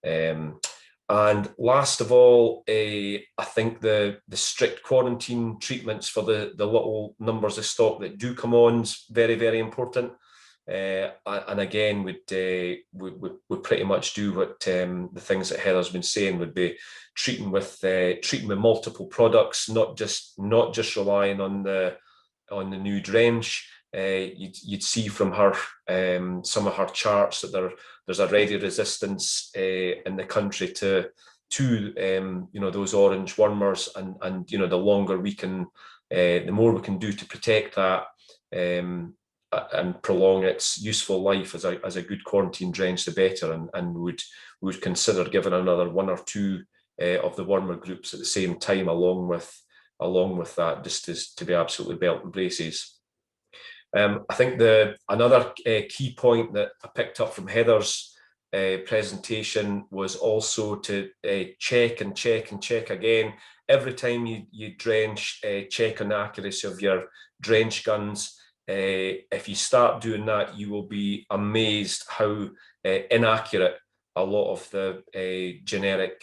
And last of all, I think the strict quarantine treatments for the little numbers of stock that do come on is very, very important. And again, we pretty much do what the things that Heather's been saying, would be treating with multiple products, not just relying on the new drench. You'd see from her some of her charts that there's already resistance in the country to you know, those orange wormers, and you know, the longer we can, the more we can do to protect that and prolong its useful life as a good quarantine drench, the better. And would consider giving another 1 or 2 of the wormer groups at the same time, along with that, just to be absolutely belt and braces. I think another key point that I picked up from Heather's presentation was also to check again. Every time you drench, check on the accuracy of your drench guns. If you start doing that, you will be amazed how inaccurate a lot of the generic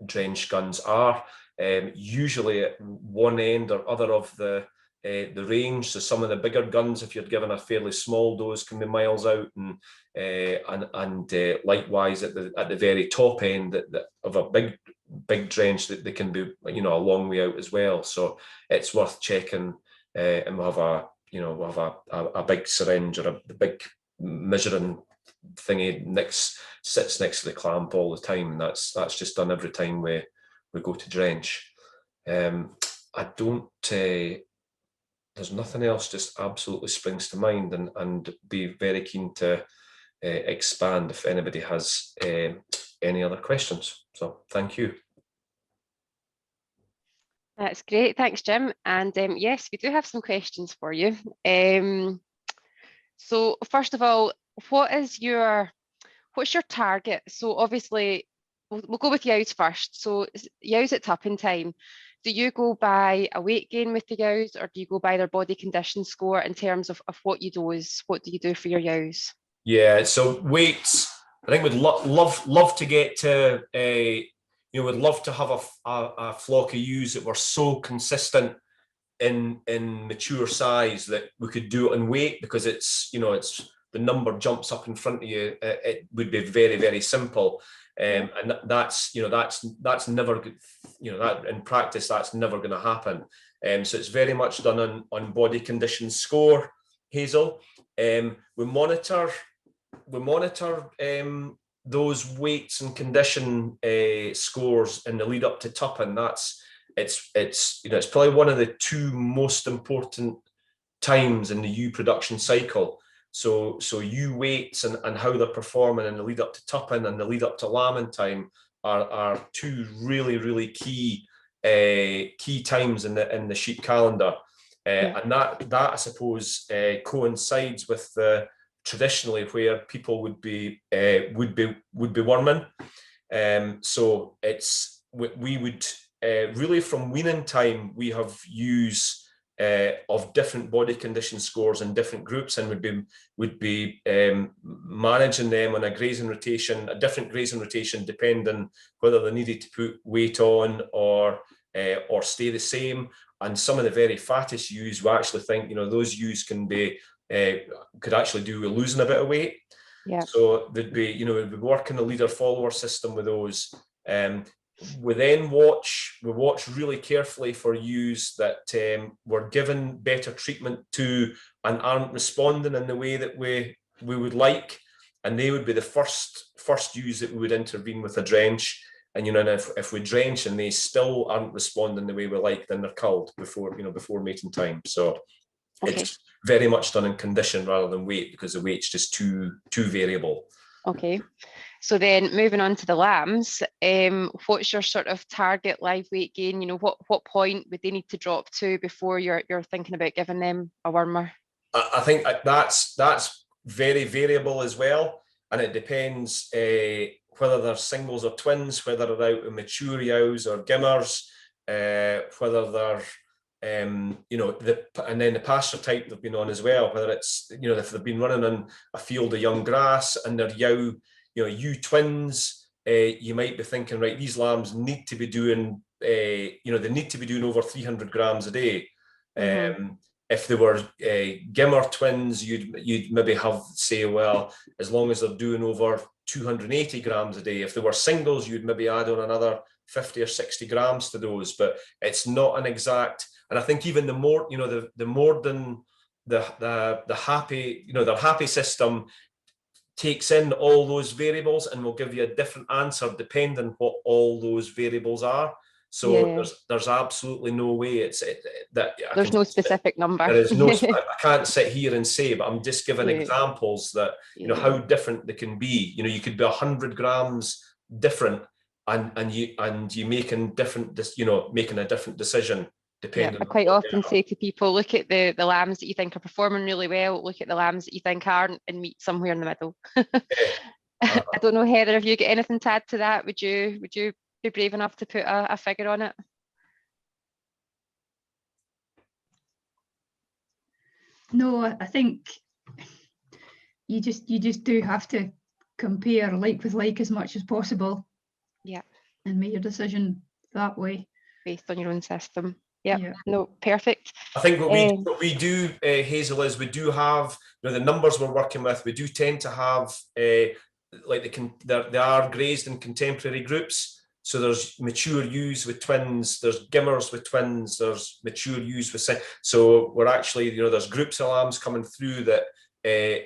drench guns are. Usually at one end or other of the range. So some of the bigger guns, if you're given a fairly small dose, can be miles out, and likewise at the very top end of a big drench, that they can be, you know, a long way out as well. So it's worth checking, and we'll have a big syringe or a big measuring thingy sits next to the clamp all the time, and that's just done every time we go to drench. I don't. There's nothing else just absolutely springs to mind, and be very keen to expand if anybody has any other questions. So thank you.
That's great, thanks, Jim. And yes, we do have some questions for you. So first of all, what's your target? So obviously, we'll go with Ewes first. So Ewes at tupping time, do you go by a weight gain with the Ewes, or do you go by their body condition score in terms of what you dose? What do you do for your Ewes?
Yeah, so weights, I think we'd love to get to would love to have a flock of ewes that were so consistent in mature size that we could do it in weight, because it's the number jumps up in front of you. It would be very, very simple, and that's never good. That in practice, that's never going to happen. So it's very much done on body condition score, Hazel. We monitor those weights and condition scores in the lead up to tupping. It's probably one of the two most important times in the ewe production cycle. So ewe weights and how they're performing in the lead up to tupping and the lead up to lambing time are two really, really key times in the sheep calendar. And that I suppose coincides with traditionally where people would be worming. So we would really from weaning time, we have ewes of different body condition scores in different groups, and would be managing them on a different grazing rotation, depending whether they needed to put weight on or stay the same. And some of the very fattest ewes, we actually think those ewes could actually do with losing a bit of weight. Yeah. So we'd be working a leader follower system with those. We then watch really carefully for ewes that were given better treatment to and aren't responding in the way that we would like, and they would be the first ewes that we would intervene with a drench. And if we drench and they still aren't responding the way we like, then they're culled before mating time. So it's very much done in condition rather than weight, because the weight's just too variable.
Okay. So then moving on to the lambs, what's your sort of target live weight gain? What point would they need to drop to before you're thinking about giving them a wormer?
I think that's very variable as well, and it depends whether they're singles or twins, whether they're out in mature ewes or gimmers, whether they're and then the pasture type they've been on as well, whether it's if they've been running in a field of young grass and they're ewe twins, you might be thinking, right, these lambs need to be doing they need to be doing over 300 grams a day. If they were gimmer twins, you'd maybe say, well, as long as they're doing over 280 grams a day. If they were singles, you'd maybe add on another 50 or 60 grams to those, but it's not an exact. And I think even the more than the happy, their happy system takes in all those variables and will give you a different answer depending what all those variables are. So there's absolutely no way there's
no specific number.
There is no. I can't sit here and say, but I'm just giving examples that how different they can be. You could be 100 grams different, and you making different. Making a different decision depending.
I quite often say to people, look at the lambs that you think are performing really well. Look at the lambs that you think aren't, and meet somewhere in the middle. I don't know, Heather, if you get anything to add to that, would you be brave enough to put a figure on it?
No, I think you just do have to compare like with like as much as possible.
Yeah. And
make your decision that way.
Based on your own system. Yeah. No, perfect. I
think what we do, Hazel, is we do have the numbers we're working with. We do tend to have they are grazed in contemporary groups. So there's mature ewes with twins, there's gimmers with twins, there's mature ewes with so we're actually there's groups of lambs coming through that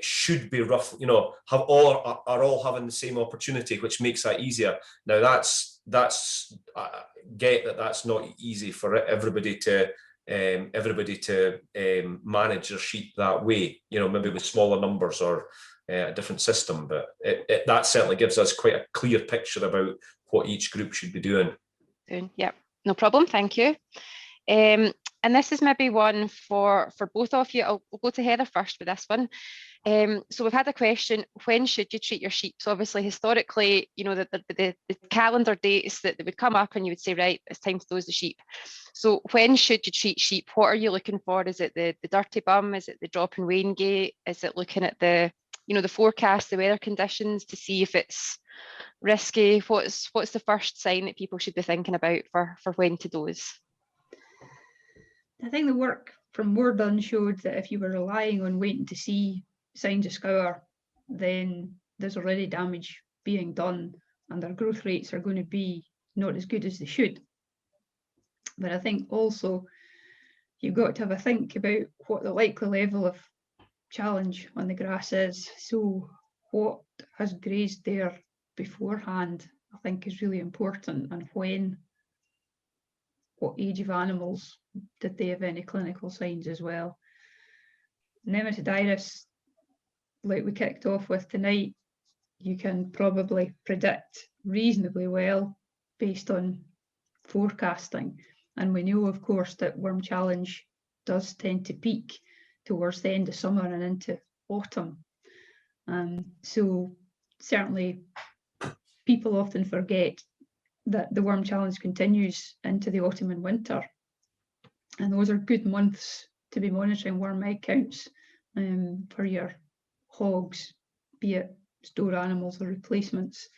should be rough, are all having the same opportunity, which makes that easier. Now that's not easy for everybody to manage their sheep that way, maybe with smaller numbers or a different system, but that certainly gives us quite a clear picture about what each group should be doing.
Yeah, no problem, thank you. And this is maybe one for both of you. We'll go to Heather first with this one. So we've had a question, when should you treat your sheep? So obviously historically, you know, the calendar dates that they would come up and you would say, right, it's time to dose the sheep. So when should you treat sheep? What are you looking for? Is it the dirty bum? Is it the drop in wane gate? Is it looking at the, you know, the forecast, the weather conditions to see if it's risky? What's the first sign that people should be thinking about for when to dose?
I think the work from More Done showed that if you were relying on waiting to see signs of scour, then there's already damage being done and their growth rates are going to be not as good as they should. But I think also you've got to have a think about what the likely level of challenge on the grass is. So what has grazed there beforehand, I think, is really important, and when, what age of animals, did they have any clinical signs as well. Nematode iris, like we kicked off with tonight, you can probably predict reasonably well based on forecasting. And we know, of course, that worm challenge does tend to peak towards the end of summer and into autumn. So certainly people often forget that the worm challenge continues into the autumn and winter. And those are good months to be monitoring worm egg counts for your hogs, be it store animals or replacements,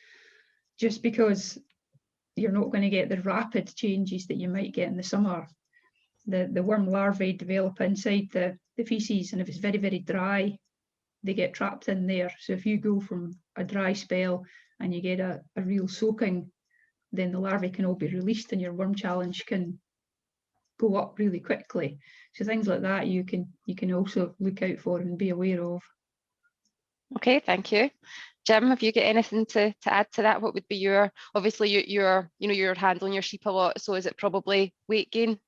just because you're not going to get the rapid changes that you might get in the summer. The worm larvae develop inside the feces, and if it's very, very dry, they get trapped in there. So if you go from a dry spell and you get a real soaking, then the larvae can all be released and your worm challenge can go up really quickly. So things like that you can also look out for and be aware of.
Okay, thank you. Jim, have you got anything to add to that? What would be your, obviously you're handling your sheep a lot, so is it probably weight gain?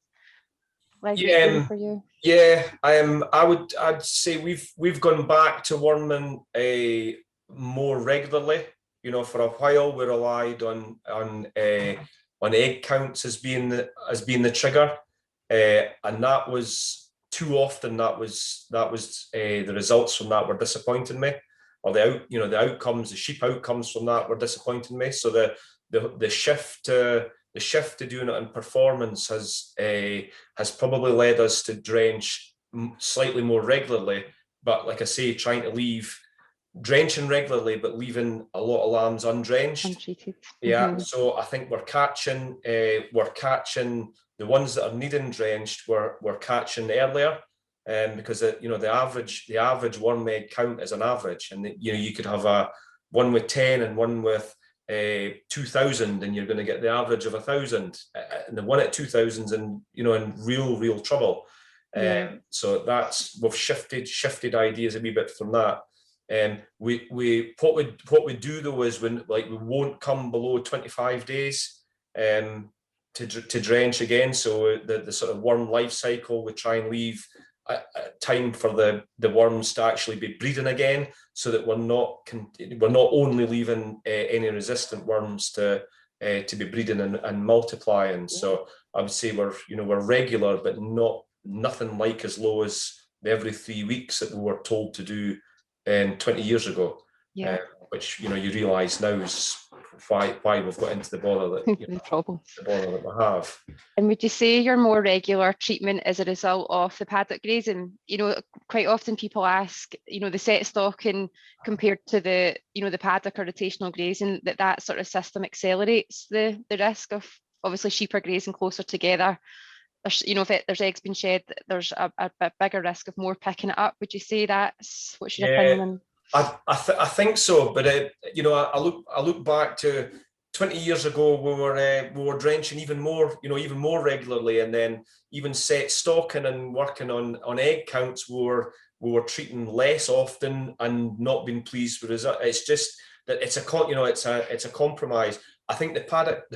Weight gain for you?
Yeah, I'd say we've gone back to worming more regularly. You know, for a while we relied on egg counts as being the trigger, and that was too often. That was the results from that were disappointing me, or the outcomes, the sheep outcomes from that were disappointing me. So the shift to doing it in performance has probably led us to drench slightly more regularly. But like I say, trying to drenching regularly, but leaving a lot of lambs undrenched.
Untreated.
Yeah, so I think we're catching the ones that are needing drenched. We're catching earlier, because the average worm egg count is an average, and you could have one with 10 and one with 2,000, and you're going to get the average of 1,000, and the one at 2,000's in real trouble. So we've shifted ideas a wee bit from that. What we do though is we won't come below 25 days to drench again. So the sort of worm life cycle, we try and leave time for the worms to actually be breeding again, so that we're not only leaving any resistant worms to be breeding and multiplying. So I would say we're regular, but nothing like as low as the every 3 weeks that we were told to do 20 years ago. Which you realise now is why we've got into the bother that the bother that we have.
And would you say your more regular treatment is a result of the paddock grazing? Quite often people ask, the set stocking compared to the paddock or rotational grazing, that sort of system accelerates the risk of, obviously, sheep are grazing closer together. If there's eggs being shed, there's a bigger risk of more picking it up. Would you say what's your opinion on?
I think so, but I look back to 20 years ago. We were drenching even more regularly, and then even set stocking and working on egg counts. We were treating less often and not being pleased with results. It's just that it's a compromise. I think the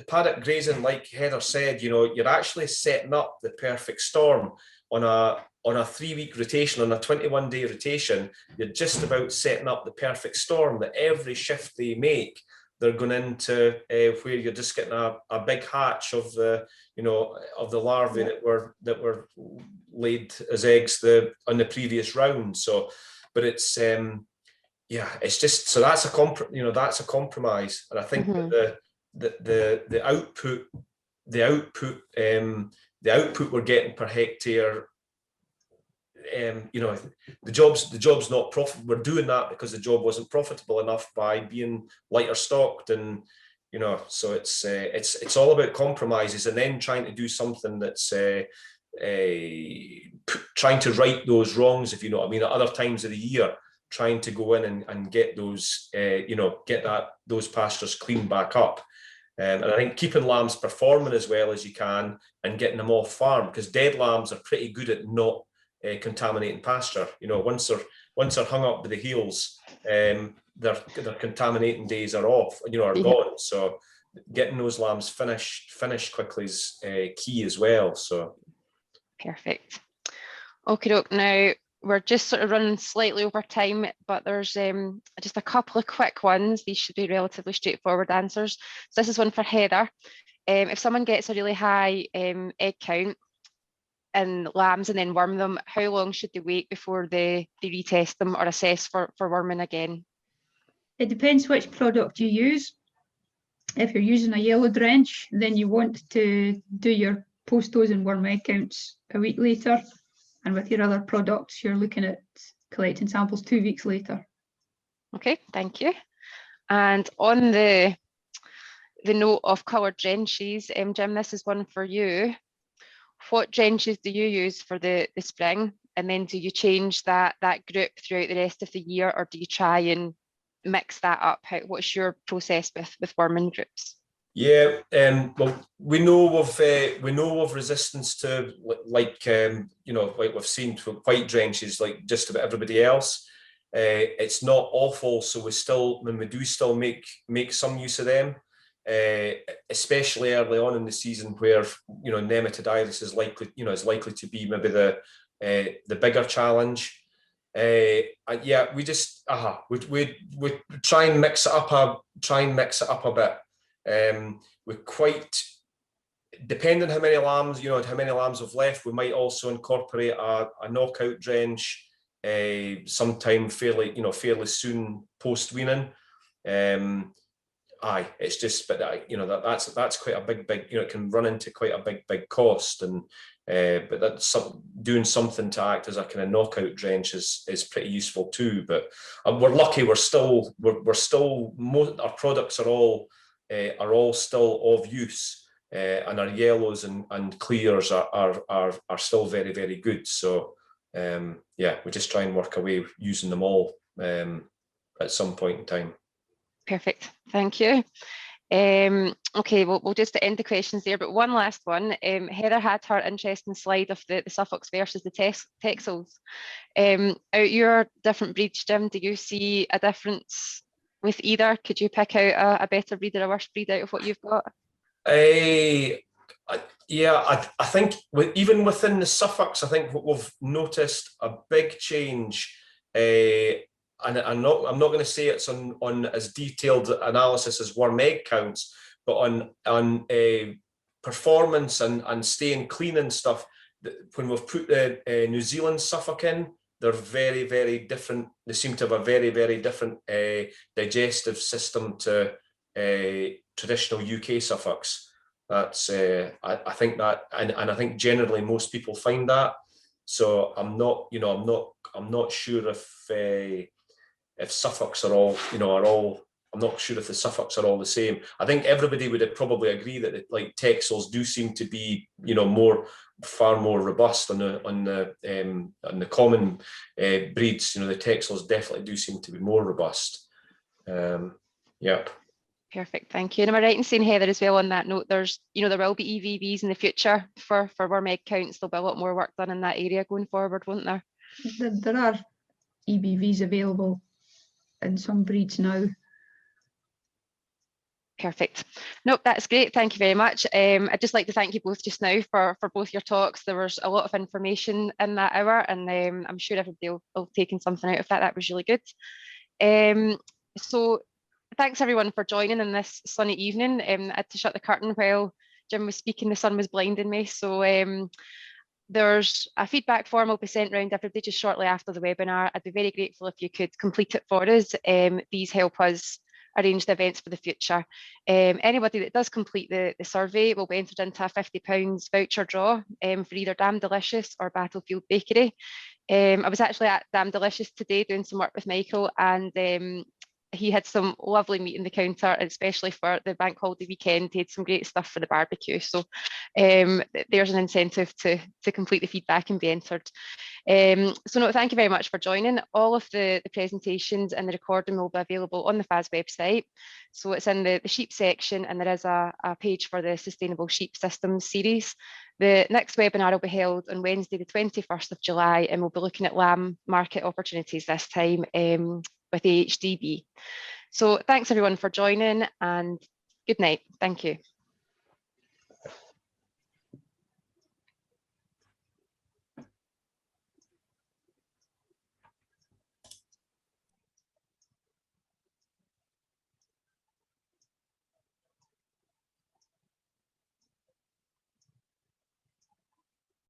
paddock grazing, like Heather said, you're actually setting up the perfect storm on a 3-week rotation, on a 21-day rotation. You're just about setting up the perfect storm that every shift they make, they're going into where you're just getting a big hatch of the, you know, of the larvae that were laid as eggs on the previous round. So, but it's yeah, it's just, so that's a compromise, and I think that the output we're getting per hectare, you know, the job's not profit. We're doing that because the job wasn't profitable enough by being lighter stocked, and you know, so it's all about compromises, and then trying to do something that's trying to right those wrongs, if you know what I mean, at other times of the year, trying to go in and get those, you know, get those pastures cleaned back up. And I think keeping lambs performing as well as you can and getting them off farm, because dead lambs are pretty good at not contaminating pasture. You know, once they're hung up by the heels, their contaminating days are off, you know, are gone. So getting those lambs finished quickly is key as well. So
perfect. Okay, now we're just sort of running slightly over time, but there's just a couple of quick ones. These should be relatively straightforward answers. So this is one for Heather. If someone gets a really high egg count in lambs and then worm them, how long should they wait before they retest them or assess for worming again?
It depends which product you use. If you're using a yellow drench, then you want to do your post-dose and worm egg counts a week later. And with your other products, you're looking at collecting samples 2 weeks later.
Okay, thank you. And on the note of coloured drenches, Jim, this is one for you. What drenches do you use for the spring? And then do you change that group throughout the rest of the year, or do you try and mix that up? What's your process with worming groups?
Yeah, well, we know of resistance to, like you know, like we've seen for white drenches, like just about everybody else. It's not awful, so we do still make some use of them, especially early on in the season, where you know nematodirus is likely to be maybe the bigger challenge. Yeah, we just we try and mix it up a bit. We're quite, depending how many lambs have left, we might also incorporate a knockout drench sometime fairly soon post weaning. It's just, but you know, that's quite a big, you know, it can run into quite a big cost, and but that's doing something to act as a kind of knockout drench is pretty useful too. But we're lucky, we're still our products are all still of use, and our yellows and clears are still very good. So yeah, we just try and work away using them all at some point in time.
Perfect, thank you. Okay, we'll just end the questions there, but one last one. Heather had her interesting slide of the Suffolks versus the Texels. Out your different breeds, Jim, do you see a difference with either? Could you pick out a better breed or a worse breed out of what you've got?
Yeah, I think even within the Suffolks, I think what we've noticed a big change, and I'm not going to say it's on as detailed analysis as worm egg counts, but on performance and staying clean and stuff. When we've put the New Zealand Suffolk in, they're very different. They seem to have a very different digestive system to traditional UK Suffolks. That's I think that, and I think generally most people find that. So I'm not sure if Suffolks are all, I'm not sure if the Suffolks are all the same. I think everybody would probably agree that like Texels do seem to be, you know, far more robust on the common breeds. You know, the Texels definitely do seem to be more robust. Yeah.
Perfect, thank you. And am I right in saying, Heather, as well, on that note, there will be EVVs in the future for worm egg counts? There'll be a lot more work done in that area going forward, won't there?
There are EBVs available in some breeds now.
Perfect. Nope, that's great. Thank you very much. I'd just like to thank you both just now for both your talks. There was a lot of information in that hour, and I'm sure everybody will have taken something out of that. That was really good. So thanks everyone for joining on this sunny evening. I had to shut the curtain while Jim was speaking, the sun was blinding me. So there's a feedback form will be sent around everybody just shortly after the webinar. I'd be very grateful if you could complete it for us. These help us arrange the events for the future. Anybody that does complete the survey will be entered into a £50 voucher draw for either Damn Delicious or Battlefield Bakery. I was actually at Damn Delicious today doing some work with Michael, and he had some lovely meat in the counter, especially for the bank holiday weekend. He had some great stuff for the barbecue. So there's an incentive to complete the feedback and be entered. So no, thank you very much for joining. All of the presentations and the recording will be available on the FAS website. So it's in the sheep section, and there is a page for the Sustainable Sheep Systems series. The next webinar will be held on Wednesday, the 21st of July, and we'll be looking at lamb market opportunities this time with AHDB. So thanks everyone for joining, and good night. Thank you.